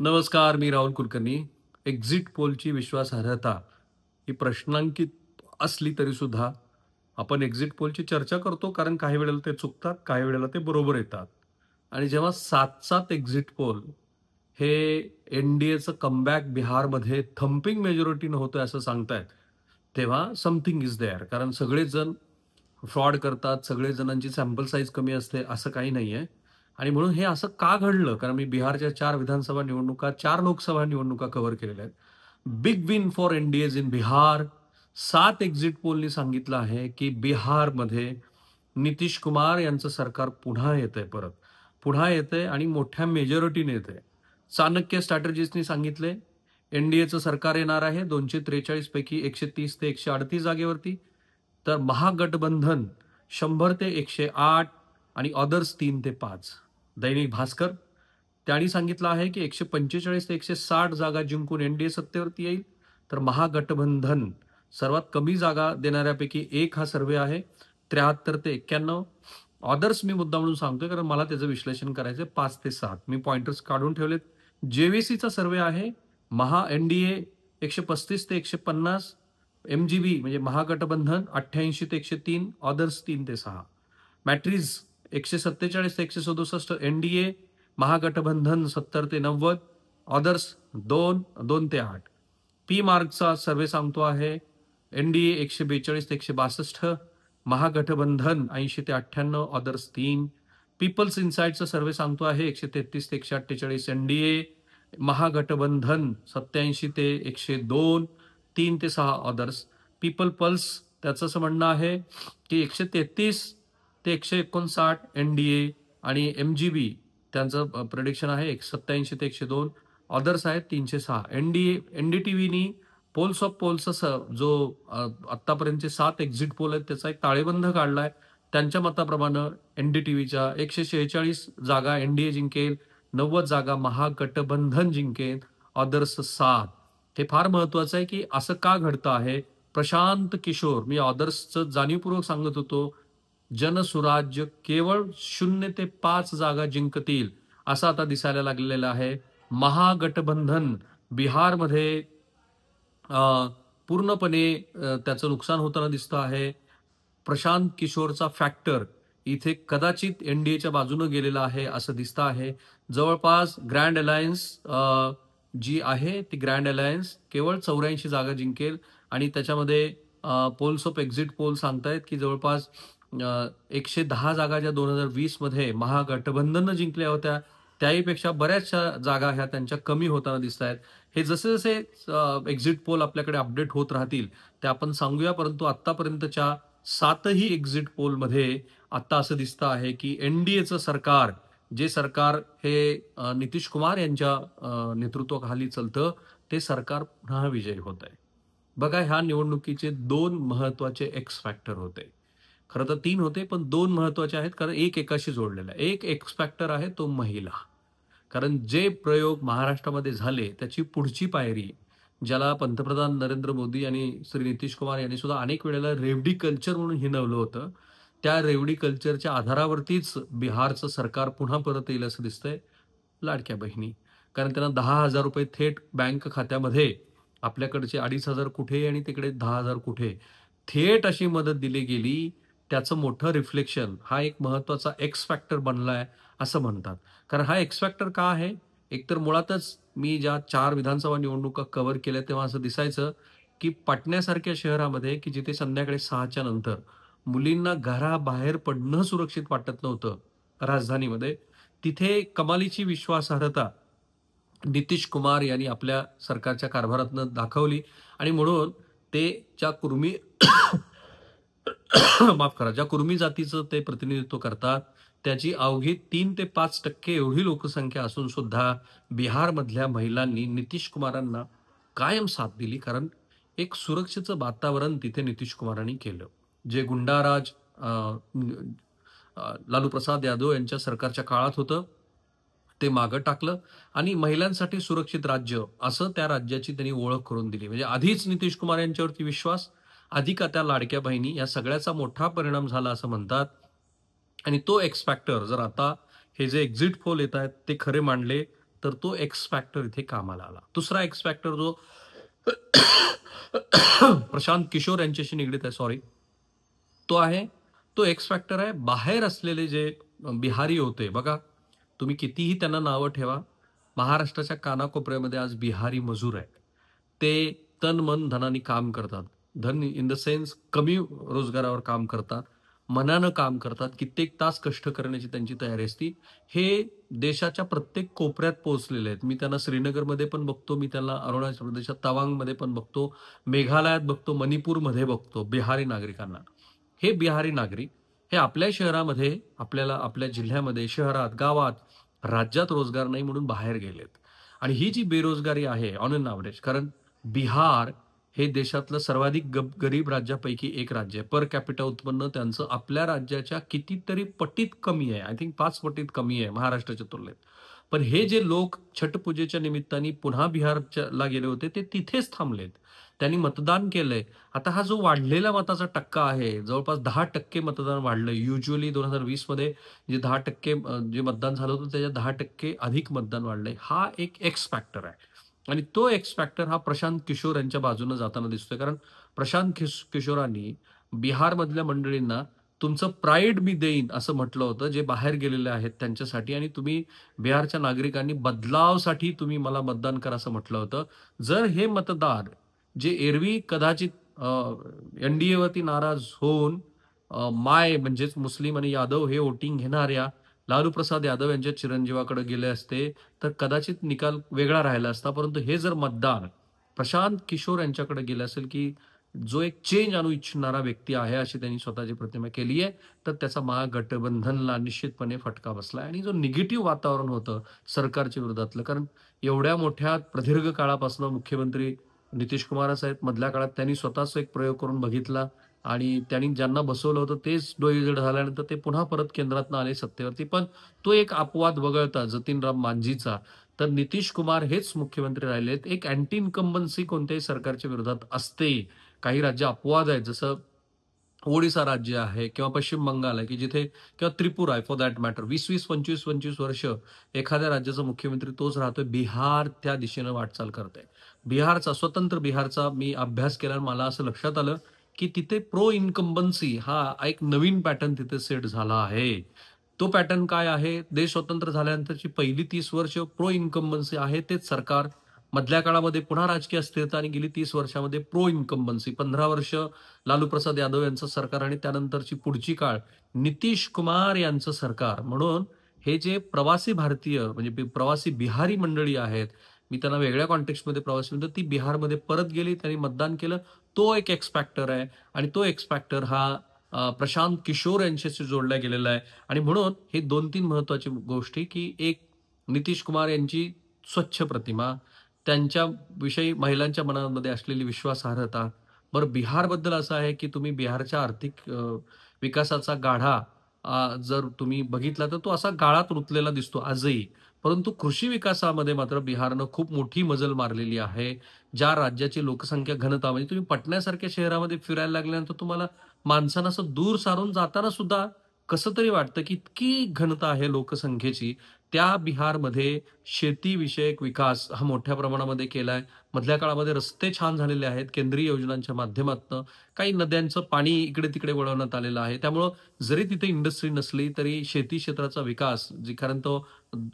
नमस्कार, मी राहुल कुलकर्णी. एक्झिट पोलची विश्वासार्हता ही प्रश्नांकित असली तरी सुद्धा आपण एक्झिट पोलची चर्चा करतो, कारण काही वेळेला ते चुकतात, काही वेळेला ते बरोबर येतात. आणि जेव्हा 7-7 एक्झिट पोल हे एन-डी-एचं कमबॅक बिहारमध्ये थम्पिंग मेजॉरिटीनं होतंय असं सांगतायत, तेव्हा समथिंग इज देअर. कारण सगळेच जण फ्रॉड करतात, सगळेच जणांची सॅम्पल साईज कमी असते असं काही नाहीये. आणि म्हणून हे असं का घडलं? कारण मी बिहारच्या 4 विधानसभा निवडणुका, 4 लोकसभा निवडणुका कव्हर केलेल्या आहेत. Big win for NDA in Bihar. 7 exit पोलनी सांगितलं आहे, की बिहारमध्ये नितीश कुमार यांचं सरकार पुन्हा येतंय परत. पुन्हा येतंय आणि मोठ्या मेजॉरिटीने येतंय. चाणक्य स्ट्रॅटेजिस्टनी सांगितलंय, एन-डी-एचं सरकार येणार आहे 243 पैकी 130 ते 138 जागेवरती. तर महागठबंधन 100 ते 108 आणि अदर्स 3 ते 5. दैनिक भास्कर त्यांनी सांगितलं आहे, की 145 ते 160 जागा जिंकून एन-डी-ए सत्तेवरती येईल. तर महागठबंधन सर्वात कमी जागा देणाऱ्यापैकी एक हा सर्व्हे आहे. 73 ते 91. ऑदर्स मी मुद्दा म्हणून सांगतोय, कारण मला त्याचं विश्लेषण करायचं 5 ते 7. मी पॉइंटर्स काढून ठेवलेत. जे-व्ही-सीचा सर्व्हे आहे. एन-डी-ए 135 ते 150. एम-जी-बी म्हणजे महागठबंधन 88 ते 103. ऑदर्स 3 ते 6. मॅट्रिज 147 ते 167. एन-डी-ए महागठबंधन 70 ते 90. ऑदर्स 2 ते 8. पी मार्कचा सर्व्हे सांगतो आहे, एन-डी-ए 142 ते 162. महागठबंधन 80 ते 98. ऑदर्स 3. पीपल्स इन्साइटचा सर्व्हे सांगतो आहे 133 ते 148. एन-डी-ए महागठबंधन 87 ते 102. 3 ते 6 ऑदर्स. पीपल पल्स त्याचं असं म्हणणं आहे, की 133 ते 159 एन-डी-ए आणि एम-जी-बी त्यांचं प्रेडिक्शन आहे 87 ते 102. ऑदर्स आहेत 306. एन-डी-टी-व्हीनी पोल्स ऑफ पोल्सचा जो आत्तापर्यंतचे 7 एक्झिट पोल आहेत त्याचा एक ताळेबंद काढलाय. त्यांच्या मताप्रमाणे एन-डी-टी-व्हीच्या 146 जागा एन-डी-ए जिंकेल, 90 जागा महागठबंधन जिंकेल, ऑदर्स 7. हे फार महत्वाचं आहे, की असं का घडतं आहे. प्रशांत किशोर, मी ऑदर्सचं जाणीवपूर्वक सांगत होतो, जनसुराज्य केवळ 0 ते 5 जागा जिंकतील असं आता दिसायला लागलेलं आहे. महागठबंधन बिहारमध्ये पूर्णपणे त्याचं नुकसान होताना दिसतं आहे. प्रशांत किशोरचा फॅक्टर इथे कदाचित एन-डी-एच्या बाजूनं गेलेला आहे असं दिसतं आहे. जवळपास ग्रँड अलायन्स जी आहे ती ग्रँड अलायन्स केवळ 84 जागा जिंकेल आणि त्याच्यामध्ये पोल्स ऑफ एक्झिट पोल सांगतायत, की जवळपास 110 जागा ज्या 2020 मध्ये महागठबंधननं जिंकल्या होत्या त्याहीपेक्षा बऱ्याचशा जागा ह्या त्यांच्या कमी होताना दिसत आहेत. हे जसे जसे एक्झिट पोल आपल्याकडे अपडेट होत राहतील ते आपण सांगूया. परंतु आतापर्यंतच्या 7ही एक्झिट पोलमध्ये आता असं दिसतं आहे, की एन-डी-एचं सरकार, जे सरकार हे नितीश कुमार यांच्या नेतृत्वाखाली चालतं, ते सरकार पुन्हा विजयी होत आहे. बघा, ह्या निवडणुकीचे 2 महत्वाचे एक्स फॅक्टर होते. खरं तर 3 होते, पण 2 महत्वाचे आहेत, कारण एक एकाशी जोडलेला आहे. एक एक्स फॅक्टर आहे तो महिला. कारण जे प्रयोग महाराष्ट्रामध्ये झाले त्याची पुढची पायरी, ज्याला पंतप्रधान नरेंद्र मोदी आणि श्री नितीश कुमार यांनी सुद्धा अनेक वेळेला रेवडी कल्चर म्हणून हिणवलं होतं, त्या रेवडी कल्चरच्या आधारावरतीच बिहारचं सरकार पुन्हा परत येईल असं दिसतंय. लाडक्या बहिणी, कारण त्यांना ₹10,000 थेट बँक खात्यामध्ये, आपल्याकडचे 2,500 कुठे आणि तिकडे 10,000 कुठे, थेट अशी मदत दिली गेली. त्याचं मोठं रिफ्लेक्शन हा एक महत्वाचा एक्स फॅक्टर बनलाय असं म्हणतात. कारण हा एक्स फॅक्टर का आहे? एकतर मुळातच मी ज्या 4 विधानसभा निवडणुका कव्हर केल्या तेव्हा असं दिसायचं, की पाटण्यासारख्या शहरामध्ये, की जिथे संध्याकाळी 6च्या नंतर मुलींना घराबाहेर पडणं सुरक्षित वाटत नव्हतं राजधानीमध्ये, तिथे कमालीची विश्वासार्हता नितीश कुमार यांनी आपल्या सरकारच्या कारभारातनं दाखवली. आणि म्हणून ते ज्या कुर्मी माफ करा, ज्या कुर्मी जातीचं ते प्रतिनिधित्व करतात, त्याची अवघी 3 ते 5% एवढी लोकसंख्या असून सुद्धा बिहारमधल्या महिलांनी नितीश कुमारांना कायम साथ दिली. कारण एक सुरक्षेचं वातावरण तिथे नितीश कुमारांनी केलं. जे गुंडाराज लालू प्रसाद यादव यांच्या सरकारच्या काळात होतं ते मागं टाकलं आणि महिलांसाठी सुरक्षित राज्य असं त्या राज्याची त्यांनी ओळख करून दिली. म्हणजे आधीच नितीश कुमार यांच्यावरती विश्वास, अधिक त्या लाडक्या बहिणी, या सगळ्याचा मोठा परिणाम झाला असं म्हणतात. आणि तो एक्स फॅक्टर जर आता हे जे एक्झिट पोल येत आहेत ते खरे मांडले तर तो एक्स फॅक्टर इथे कामाला आला. दुसरा एक्स फॅक्टर जो प्रशांत किशोर यांच्याशी निगडीत आहे, सॉरी. तो आहे, तो एक्स फॅक्टर आहे बाहेर असलेले जे बिहारी होते बघा, तुम्ही कितीही त्यांना नावं ठेवा, महाराष्ट्राच्या कानाकोपऱ्यामध्ये आज बिहारी मजूर आहेत. ते तन, मन, धनाने काम करतात. धन इन द सेन्स कमी रोजगारावर काम करतात. मनानं काम करतात. कित्येक तास कष्ट करण्याची त्यांची तयारी असते. हे देशाच्या प्रत्येक कोपऱ्यात पोहोचलेले आहेत. मी त्यांना श्रीनगरमध्ये पण बघतो, मी त्यांना अरुणाचल प्रदेशात तवांगमध्ये पण बघतो, मेघालयात बघतो, मणिपूरमध्ये बघतो, बिहारी नागरिकांना. हे बिहारी नागरिक हे आपल्या शहरामध्ये, आपल्याला आपल्या जिल्ह्यामध्ये, शहरात, गावात, राज्यात रोजगार नाही म्हणून बाहेर गेलेत. आणि ही जी बेरोजगारी आहे ऑन एन एव्हरेज, कारण बिहार हे देशातलं सर्वाधिक गरीब राज्यापैकी एक राज्य आहे. पर कॅपिटा उत्पन्न त्यांचं आपल्या राज्याच्या कितीतरी पटीत कमी आहे. आय थिंक 5 पटीत कमी आहे महाराष्ट्राच्या तुलनेत. पण हे जे लोक छठपूजेच्या निमित्ताने पुन्हा बिहारला गेले होते, ते तिथेच थांबलेत. त्यांनी मतदान केलंय. आता हा जो वाढलेला मताचा टक्का आहे, जवळपास 10% मतदान वाढलंय. युज्युअली 2020 मध्ये जे 10% जे मतदान झालं होतं, त्याच्या 10% अधिक मतदान वाढलंय. हा एक एक्स फॅक्टर आहे. आणि तो एक्स फॅक्टर हा प्रशांत किशोर यांच्या बाजूने जाताना दिसतोय. कारण प्रशांत किशोरांनी बिहारमधल्या मंडळींना तुमचं प्राईड मी देईन असं म्हटलं होतं, जे बाहेर गेलेले आहेत त्यांच्यासाठी. आणि तुम्ही बिहारच्या नागरिकांनी बदलावसाठी तुम्ही मला मतदान करा असं म्हटलं होतं. जर हे मतदार जे एरवी कदाचित एनडीएवरती नाराज होऊन माय म्हणजेच मुस्लिम आणि यादव हे वोटिंग घेणाऱ्या लालू प्रसाद यादव यांच्या चिरंजीवाकडे गेले असते, तर कदाचित निकाल वेगळा राहिला असता. परंतु हे जर मतदान प्रशांत किशोर यांच्याकडे गेलं असेल, की जो एक चेंज आणू इच्छिणारा व्यक्ती आहे, अशी त्यांनी स्वतःची प्रतिमा केली आहे, तर त्याचा महागठबंधनला निश्चितपणे फटका बसलाय. आणि जो निगेटिव्ह वातावरण होतं सरकारच्या विरोधातलं, कारण एवढ्या मोठ्या प्रदीर्घ काळापासून मुख्यमंत्री नितीश कुमारच आहेत. मधल्या काळात त्यांनी स्वतःच एक प्रयोग करून बघितला आणि त्यांनी ज्यांना बसवलं होतं तेच डोईजड झाल्यानंतर ते पुन्हा परत केंद्रातनं आले सत्तेवरती. पण तो एक अपवाद वगळता जतीनराव मांझीचा, तर नितीश कुमार हेच मुख्यमंत्री राहिलेत. एक अँटी इन्कम्बन्सी कोणत्याही सरकारच्या विरोधात असते. काही राज्य अपवाद आहेत, जसं ओडिशा राज्य आहे किंवा पश्चिम बंगाल आहे, की जिथे, किंवा त्रिपुरा आहे फॉर दॅट मॅटर, 20-20, 25-25 वर्ष एखाद्या राज्याचा मुख्यमंत्री तोच राहतोय. बिहार त्या दिशेनं वाटचाल करतंय. बिहारचा, स्वतंत्र बिहारचा मी अभ्यास केला आणि मला असं लक्षात आलं, की तिथे प्रो इन्कम्बन्सी हा एक नवीन पॅटर्न तिथे सेट झाला आहे. तो पॅटर्न काय आहे? देश स्वतंत्र झाल्यानंतरची पहिली 30 वर्ष प्रो इन्कम्बन्सी आहे तेच सरकार. मधल्या काळामध्ये पुन्हा राजकीय अस्थिरता आणि गेली 30 वर्षामध्ये प्रो इन्कम्बन्सी. 15 वर्ष लालू प्रसाद यादव यांचं सरकार आणि त्यानंतरची पुढची काळ नितीश कुमार यांचं सरकार. म्हणून हे जे प्रवासी भारतीय म्हणजे प्रवासी बिहारी मंडळी आहेत, मी त्यांना वेगळ्या कॉन्टेक्स्टमध्ये प्रवासी म्हणतो, ती बिहारमध्ये परत गेली, त्यांनी मतदान केलं. तो एक एक्स फॅक्टर आहे. आणि तो एक्स फॅक्टर हा प्रशांत किशोर यांच्याशी जोडला गेलेला आहे. आणि म्हणून हे 2-3 महत्त्वाची गोष्टी, की एक नितीश कुमार यांची स्वच्छ प्रतिमा, त्यांच्याविषयी महिलांच्या मनामध्ये असलेली विश्वासार्हता. बरं, बिहारबद्दल असं आहे, की तुम्ही बिहारच्या आर्थिक विकासाचा गाढा जर तुम्ही बघितला, तर तो असा गाळात रुतलेला दिसतो आजही. परंतु कृषी विकासामध्ये मात्र बिहारनं खूप मोठी मजल मारलेली आहे. ज्या राज्याची लोकसंख्या घनता, म्हणजे तुम्ही पटण्यासारख्या शहरामध्ये फिरायला लागल्यानंतर तुम्हाला माणसांना असं दूर सारून जाताना सुद्धा कसं तरी वाटतं, की इतकी घनता आहे लोकसंख्येची. त्या बिहारमध्ये शेतीविषयक विकास हा मोठ्या प्रमाणामध्ये केलाय. मधल्या काळामध्ये रस्ते छान झालेले आहेत केंद्रीय योजनांच्या माध्यमातनं. काही नद्यांचं पाणी इकडे-तिकडे वळवण्यात आलेलं आहे. त्यामुळं जरी तिथे इंडस्ट्री नसली तरी शेती क्षेत्राचा विकास, जी कारण तो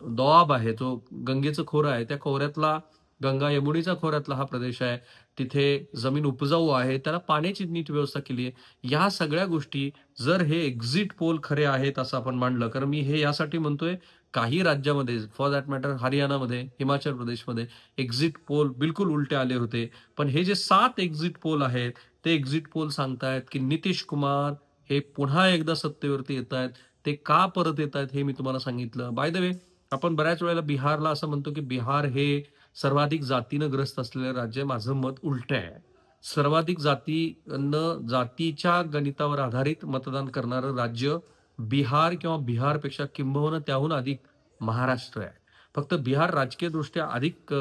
दोआब आहे, जो गंगेचं खोरं आहे, त्या खोऱ्यातला, गंगा यमुनेच्या खोऱ्यातला हा प्रदेश आहे. तिथे जमीन उपजाऊ आहे. त्याला पाण्याची नीट व्यवस्था केली आहे. या सगळ्या गोष्टी जर हे एक्झिट पोल खरे आहेत असं आपण मानलं, कारण मी हे यासाठी म्हणतोय, काही राज्यामध्ये फॉर दॅट मॅटर हरियाणामध्ये, हिमाचल प्रदेशमध्ये एक्झिट पोल बिलकुल उलटे आले होते. पण हे जे 7 एक्झिट पोल आहेत, ते एक्झिट पोल सांगतायत, की नितीश कुमार हे पुन्हा एकदा सत्तेवरती येतायत. ते का परत येतायत हे मी तुम्हाला सांगितलं. बाय द वे, आपण बऱ्याच वेळेला बिहारला असं म्हणतो, की बिहार हे सर्वाधिक जातीनं ग्रस्त असलेलं राज्य आहे. माझं मत उलटं आहे. सर्वाधिक जातीच्या गणितावर आधारित मतदान करणारं राज्य बिहार किंवा बिहारपेक्षा किंबहुना त्याहून अधिक महाराष्ट्र आहे. फक्त बिहार राजकीयदृष्ट्या अधिक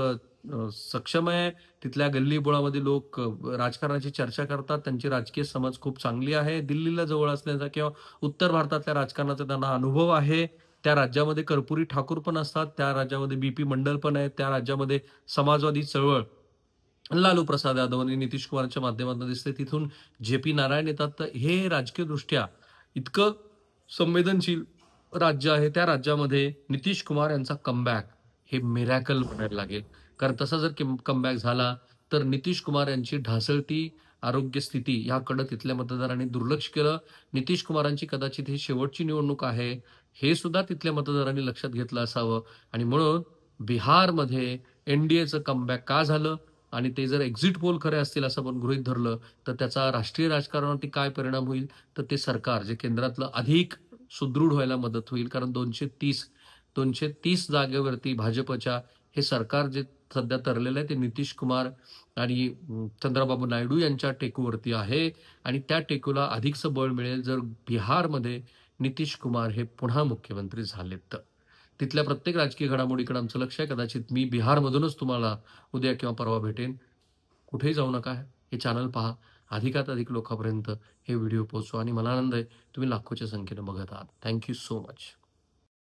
सक्षम आहे. तिथल्या गल्लीबोळामध्ये लोक राजकारणाची चर्चा करतात. त्यांची राजकीय समज खूप चांगली आहे. दिल्लीला जवळ असल्याचा किंवा उत्तर भारतातल्या राजकारणाचा त्यांना अनुभव आहे. त्या राज्यामध्ये कर्पुरी ठाकूर पण असतात, त्या राज्यामध्ये बी-पी मंडल पण आहेत, त्या राज्यामध्ये समाजवादी चळवळ लालू प्रसाद यादव आणि नितीश कुमारच्या माध्यमातून दिसते. तिथून जे-पी नारायण येतात. तर हे राजकीयदृष्ट्या इतकं संवेदनशील राज्य आहे. त्या राज्यामध्ये नितीश कुमार यांचा कमबॅक हे मिरॅकल म्हणायला लागेल. कारण तसा जर कमबॅक झाला, तर नितीश कुमार यांची ढासळती आरोग्य स्थिती याकडे तिथल्या मतदारांनी दुर्लक्ष केलं. नितीश कुमारांची कदाचित ही शेवटची निवडणूक आहे, हे सुद्धा तिथल्या मतदारांनी लक्षात घेतलं असावं आणि म्हणून बिहारमध्ये एन-डी-एचं कमबॅक का झालं आणि ते जर एक्झिट पोल खरे असतील असं आपण गृहीत धरलं, तर त्याचा राष्ट्रीय राजकारणावरती काय परिणाम होईल? तर ते सरकार जे केंद्रातलं अधिक सुदृढ व्हायला मदत होईल. कारण 230 जागेवरती भाजपच्या हे सरकार जे सध्या तरलेलं आहे, ते नितीश कुमार आणि चंद्राबाबू नायडू यांच्या टेकूवरती आहे आणि त्या टेकूला अधिकचं बळ मिळेल जर बिहारमध्ये नितीश कुमार हे पुन्हा मुख्यमंत्री झालेत तर. तिथल्या प्रत्येक राजकीय घडामोडीकडे आमचं लक्ष आहे. कदाचित मी बिहारमधूनच तुम्हाला उद्या किंवा परवा भेटेन. कुठेही जाऊ नका. हे चॅनल पहा. अधिकात अधिक लोकांपर्यंत हे व्हिडिओ पोहोचवा आणि मला आनंद आहे तुम्ही लाखोच्या संख्येने बघत आहात. Thank you so much.